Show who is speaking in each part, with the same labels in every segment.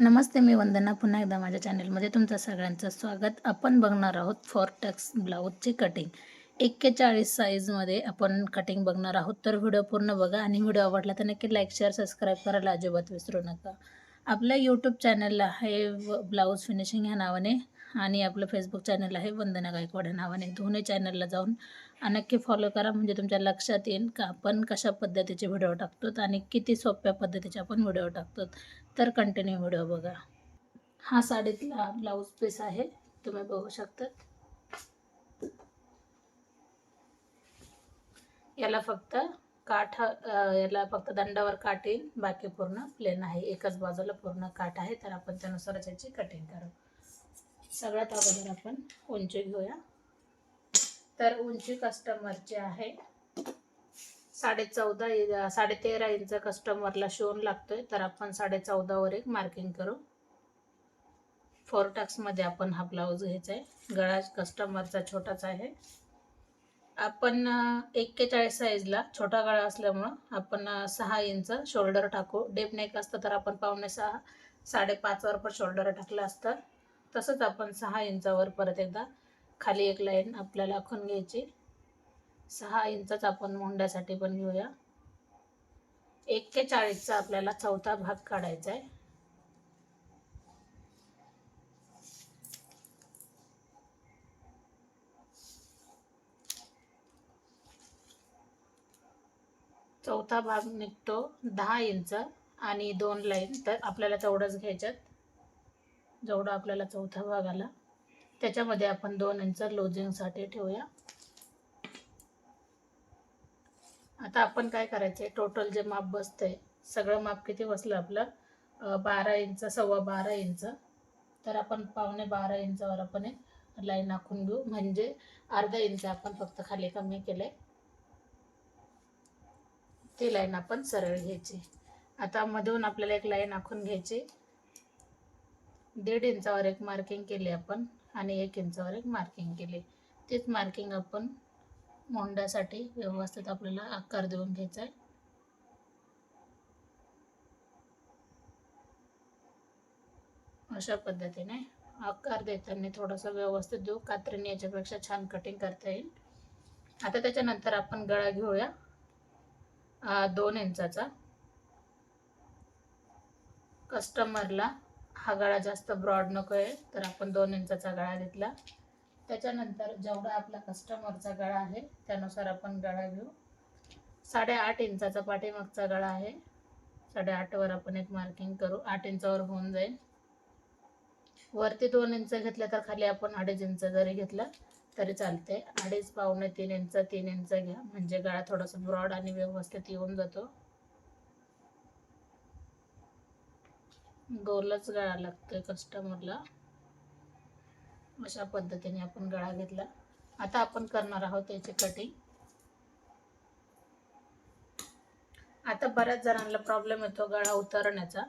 Speaker 1: नमस्ते, मी वंदना. पुन्हा एकदा माझ्या चॅनलमध्ये तुमचं सगळ्यांचं स्वागत. आपण बघणार आहोत फॉरटक्स ब्लाऊजची कटिंग 41 साईजमध्ये आपण कटिंग बघणार आहोत. तर व्हिडिओ पूर्ण बघा आणि व्हिडिओ आवडला तर नक्की लाईक शेअर सबस्क्राईब करायला अजिबात विसरू नका. आपल्या यूट्यूब चॅनलला आहे ब्लाऊज फिनिशिंग ह्या नावाने आणि आपलं फेसबुक चॅनल आहे वंदना गायकवाड ह्या नावाने. दोन्ही चॅनलला जाऊन नक्की फॉलो करा, म्हणजे तुमच्या लक्षात येईल का आपण कशा पद्धतीचे व्हिडिओ टाकतो आणि किती सोप्या पद्धतीचे आपण व्हिडिओ टाकतो. तर कंटिन्यू व्हिडिओ बघा. हा साडीतला ब्लाऊज पीस आहे, तुम्ही बघू शकता. याला फक्त याला फक्त दंडावर काट येईल, बाकी पूर्ण प्लेन आहे. एकाच बाजूला पूर्ण काट आहे, तर आपण त्यानुसारच याची कटिंग करू. सगळ्यात अगोदर आपण उंची घेऊया. तर उंची कस्टमरची आहे 13.5 इंच कस्टमरला शिवून लागतोय, तर आपण 14.5 वर एक मार्किंग करू. मध्ये आपण हा ब्लाऊज घ्यायचा आहे. गळा कस्टमरचा छोटाच आहे. आपण 41 साईजला छोटा गळा असल्यामुळं आपण 6 इंच शोल्डर टाकू. डेप नेक असतं तर आपण 5.25 5.5 वर पण शोल्डर टाकलं असतं. तसंच आपण 6 इंचावर परत एकदा खाली एक लाईन आपल्याला आखून घ्यायची. 6 इंचच आपण मोंड्यासाठी पण घेऊया. 41चा आपल्याला चौथा भाग काढायचा आहे. चौथा भाग निघतो 10 इंच आणि 2 लाईन, तर आपल्याला तेवढंच घ्यायच्यात. जेवढा आपल्याला चौथा भाग आला त्याच्यामध्ये आपण 2 इंच लोजिंगसाठी ठेवूया. आता आपण काय करायचंय, टोटल जे माप बसतंय सगळं माप किती बसलं आपलं 12 इंच, 12.25 इंच. तर आपण 12.25 इंचावर आपण एक लाईन आखून घेऊ, म्हणजे अर्धा इंच आपण फक्त खाली कमी केलंय. ती लाईन आपण सरळ घ्यायची. आता मधून आपल्याला एक लाईन आखून घ्यायची. 1.5 इंचावर एक मार्किंग केली आपण आणि 1 इंचावर एक मार्किंग केली. तीच मार्किंग आपण मोंड्यासाठी व्यवस्थित आपल्याला आकार देऊन घ्यायचा आहे. अशा पद्धतीने आकार देताना थोडासा व्यवस्थित देऊ, कात्रीने याच्यापेक्षा छान कटिंग करता येईल. आता त्याच्यानंतर आपण गळा घेऊया 2 इंचाचा. कस्टमरला हा गळा जास्त ब्रॉड नको आहे, तर आपण 2 इंचाचा गळा घेतला. त्याच्यानंतर जेवढा आपला कस्टमरचा गळा आहे त्यानुसार आपण गळा घेऊ. 8.5 इंचाचा पाठीमागचा गळा आहे. 8.5 वर आपण एक मार्किंग करू. 8 इंचावर होऊन जाईल. वरती 2 इंच घेतलं तर खाली आपण 2.5 इंच जरी घेतलं तरी चालते. 2.5, पावणे 3 इंच, 3 इंच घ्या, म्हणजे गळा थोडासा ब्रॉड आणि व्यवस्थित येऊन जातो. गोलच गळा लागतोय कस्टमरला. अशा पद्धतीने आपण गळा घेतला. आता आपण करणार आहोत याची कटिंग. आता बऱ्याच जणांना प्रॉब्लेम येतो गळा उतरण्याचा,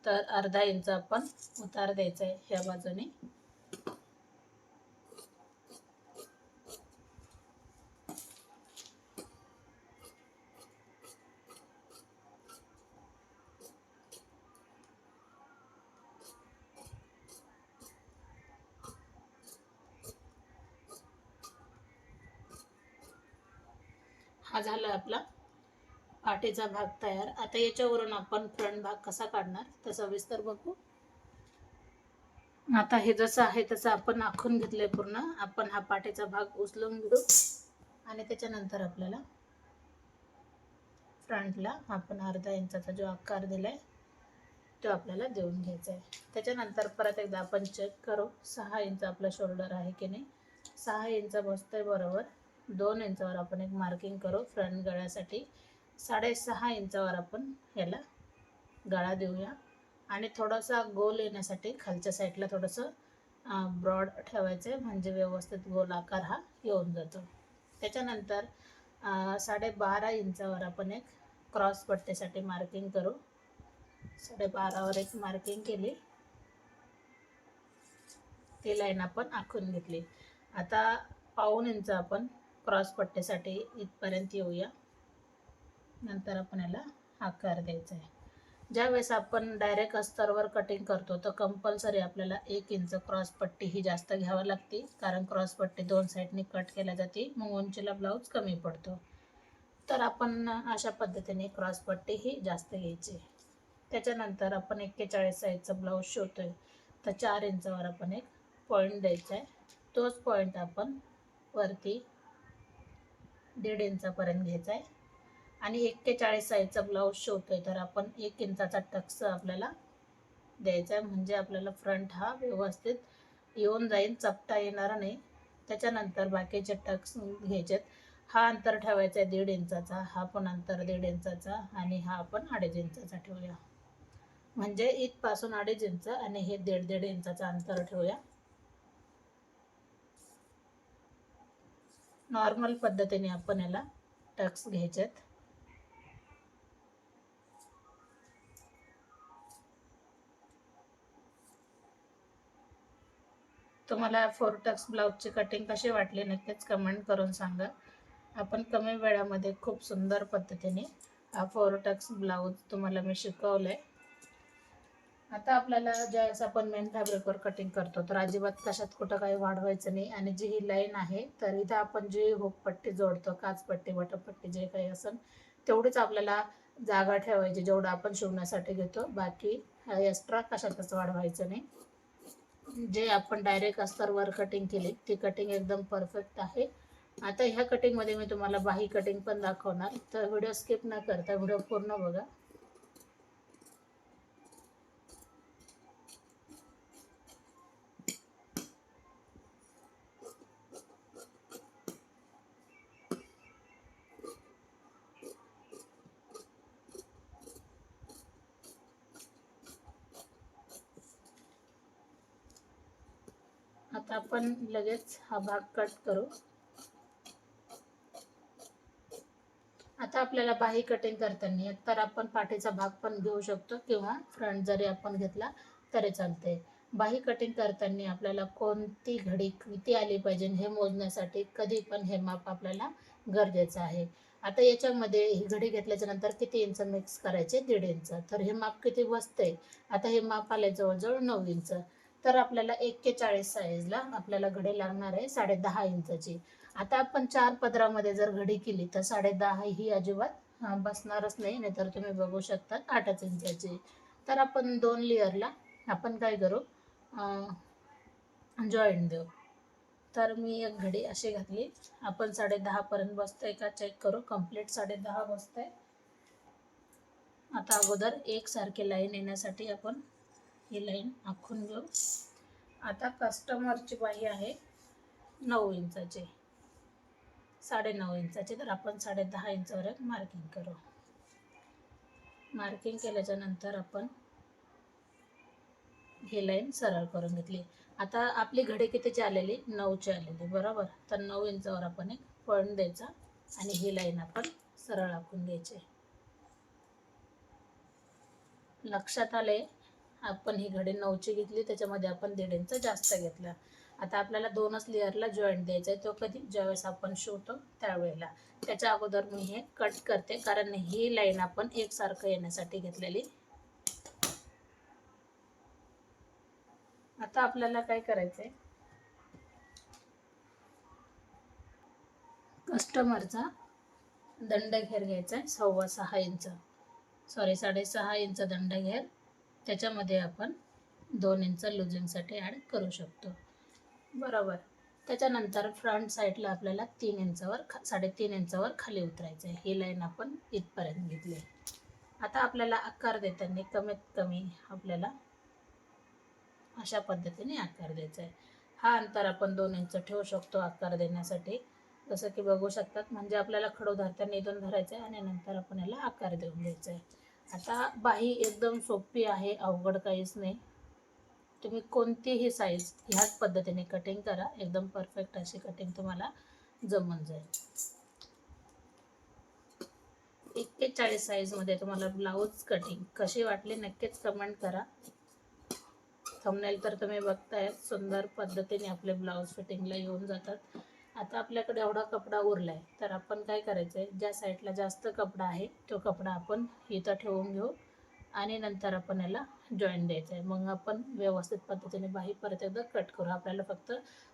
Speaker 1: तर अर्धा इंच आपण उतार द्यायचा आहे ह्या बाजूने. हा झाला आपला पाठीचा भाग तयार. आता याच्यावरून आपण फ्रंट भाग कसा काढणार तर सविस्तर बघू. आता हे जसं आहे तसं आपण आखून घेतलंय पूर्ण. आपण हा पाठीचा भाग उचलून घेऊ आणि त्याच्यानंतर आपल्याला फ्रंटला आपण अर्धा इंचाचा जो आकार दिलाय तो आपल्याला देऊन घ्यायचा आहे. त्याच्यानंतर परत एकदा आपण चेक करू 6 इंच आपला शोल्डर आहे की नाही. 6 इंच बसतोय बरोबर. 2 इंचावर आपण एक मार्किंग करू फ्रंट गळ्यासाठी. 6.5 इंचावर आपण ह्याला गळा देऊया आणि थोडासा गोल येण्यासाठी खालच्या साईडला थोडंसं ब्रॉड ठेवायचं आहे, म्हणजे व्यवस्थित गोल आकार हा येऊन जातो. त्याच्यानंतर 12.5 इंचावर आपण एक क्रॉस पट्टीसाठी मार्किंग करू. 12.5 वर एक मार्किंग केली. ती लाईन आपण आखून घेतली. आता पाऊण इंच आपण क्रॉस पट्टीसाठी इथपर्यंत येऊया. नंतर आपण याला आकार द्यायचा आहे. ज्यावेळेस आपण डायरेक्ट अस्तरवर कटिंग करतो तर कंपल्सरी आपल्याला 1 इंच क्रॉस पट्टी ही जास्त घ्यावी लागते, कारण क्रॉस पट्टी 2 साईडनी कट केल्या जाते, मग उंचीला ब्लाऊज कमी पडतो. तर आपण अशा पद्धतीने क्रॉस पट्टी ही जास्त घ्यायची. त्याच्यानंतर आपण 41 साईजचा ब्लाऊज शिवतोय तर 4 इंचावर आपण एक पॉईंट द्यायचा आहे. तोच पॉईंट आपण वरती 1.5 इंचापर्यंत घ्यायचा आहे. आणि 41 साईजचा ब्लाऊज शिवतोय तर आपण 1 इंचाचा टक्स आपल्याला द्यायचा आहे, म्हणजे आपल्याला फ्रंट हा व्यवस्थित येऊन जाईल, चपटा येणार नाही. त्याच्यानंतर बाकीचे टक्स घ्यायचेत. हा अंतर ठेवायचा आहे 1.5 इंचाचा, हा पण अंतर 1.5 इंचाचा आणि हा आपण 2.5 इंचाचा ठेवूया. म्हणजे इथपासून 2.5 इंच आणि हे 1.5 इंचाचं अंतर ठेवूया. नॉर्मल पद्धतीने आपण याला टक्स घ्यायचेत. तुम्हाला 4 टक्स ब्लाऊजची कटिंग कशी वाटली नक्कीच कमेंट करून सांगा. आपण कमी वेळामध्ये खूप सुंदर पद्धतीने हा 4 टक्स ब्लाऊज तुम्हाला मी शिकवलंय. आता आपल्याला ज्यावेळेस आपण मेन फॅब्रिकवर कटिंग करतो तर अजिबात कशात कुठं काही वाढवायचं नाही. आणि जी ही लाईन आहे तर इथं आपण जी हुकपट्टी जोडतो, काचपट्टी वटपट्टी जे काही असेल तेवढीच आपल्याला जागा ठेवायची जेवढं आपण शिवण्यासाठी घेतो. बाकी एक्स्ट्रा कशातच वाढवायचं नाही. जे आपण डायरेक्ट अस्तरवर कटिंग केली ती कटिंग एकदम परफेक्ट आहे. आता ह्या कटिंगमध्ये मी तुम्हाला बाही कटिंग पण दाखवणार, तर व्हिडिओ स्किप न करता व्हिडिओ पूर्ण बघा. आता आपण लगेच हा भाग कट करू. आता आपल्याला बाही कटिंग करताना तर आपण पाठीचा भाग पण घेऊ शकतो किंवा फ्रंट जरी आपण घेतला तरी चालते. बाही कटिंग करताना आपल्याला कोणती घडी किती आली पाहिजे हे मोजण्यासाठी कधी पण हे माप आपल्याला गरजेचं आहे. आता याच्यामध्ये ही घडी घेतल्याच्या नंतर किती इंच मिक्स करायचे 1.5 इंच, तर हे माप किती बसते. आता हे माप आले जवळजवळ 9 इंच. तर आपल्याला 41 साईजला आपल्याला घडी लागणार आहे 10.5 इंचाची. आता आपण 4 पदरामध्ये जर घडी केली तर 10.5 ही अजिबात बसणारच नाही. नाहीतर तुम्ही बघू शकता 8 इंचाची. तर आपण 2 लेअरला आपण काय करू, जॉईंट देऊ. तर मी एक घडी अशी घातली. आपण 10.5 पर्यंत बसतंय का चेक करू. कंप्लीट 10.5 बसतंय. आता अगोदर एकसारखी लाईन येण्यासाठी आपण ही लाईन आखून घेऊ. आता कस्टमरची बाही आहे 9 इंचाची, 9.5 इंचाची, तर आपण 10.5 इंचावर एक मार्किंग करू. मार्किंग केल्याच्या नंतर आपण ही लाईन सरळ करून घेतली. आता आपली घडी कितीची आलेली, 9ची आलेली बरोबर. तर 9 इंचावर आपण एक पॉईंट द्यायचा आणि ही लाईन आपण सरळ आखून घ्यायची. लक्षात आले, आपण ही घडी 9ची घेतली त्याच्यामध्ये आपण 1.5 इंच जास्त घेतला. आता आपल्याला 2च लेअरला जॉईंट द्यायचा आहे. तो कधी, ज्यावेळेस आपण शिवतो त्यावेळेला. त्याच्या अगोदर मी हे कट करते, कारण ही लाईन आपण एकसारखं येण्यासाठी घेतलेली. आता आपल्याला काय करायचंय, कस्टमरचा दंडघेर घ्यायचा आहे 6.25 इंच, सॉरी 6.5 इंच दंडघेर. त्याच्यामध्ये आपण 2 इंच लुजिंगसाठी ॲड करू शकतो बरोबर. त्याच्यानंतर फ्रंट साईडला आपल्याला 3 इंचावर 3.5 इंचावर खाली उतरायचं आहे. ही लाईन आपण इथपर्यंत घेतली. आता आपल्याला आकार देताना कमीत कमी आपल्याला अशा पद्धतीने आकार द्यायचा आहे. हा अंतर आपण 2 इंच ठेवू शकतो आकार देण्यासाठी, जसं की बघू शकतात. म्हणजे आपल्याला खडू धरताना इथून धरायचं आहे आणि नंतर आपण याला आकार देऊन द्यायचा आहे. आता बाही एकदम सोपी आहे, अवघड काहीच नाही. तुम्ही कोणतीही साईज ह्याच पद्धतीने कटिंग करा, एकदम परफेक्ट अशी कटिंग तुम्हाला जमून जाईल. 41 साईजमध्ये तुम्हाला ब्लाऊज कटिंग कशी वाटली नक्कीच कमेंट करा. थंबनेल तर तुम्ही बघताय, सुंदर पद्धतीने आपले ब्लाऊज फिटिंगला येऊन जातात. आता आपल्याकडे एवढा कपडा उरला आहे, तर आपण काय करायचं आहे, ज्या साईडला जास्त कपडा आहे तो कपडा आपण इथं ठेवून घेऊ आणि नंतर आपण याला जॉईंट द्यायचं आहे. मग आपण व्यवस्थित पद्धतीने बाही परत एकदा कट करू. आपल्याला फक्त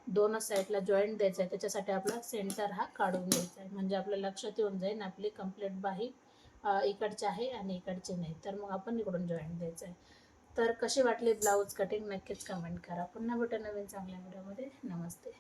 Speaker 1: दोनच साईडला जॉईंट द्यायचं आहे, त्याच्यासाठी आपला सेंटर हा काढून घ्यायचा आहे, म्हणजे आपल्या लक्षात येऊन जाईल आपली कंप्लीट बाही इकडची आहे आणि इकडची नाही. तर मग आपण इकडून जॉईंट द्यायचं आहे. तर कशी वाटली ब्लाऊज कटिंग नक्कीच कमेंट करा. पुन्हा भेटू नवीन चांगल्या व्हिडिओमध्ये. नमस्ते.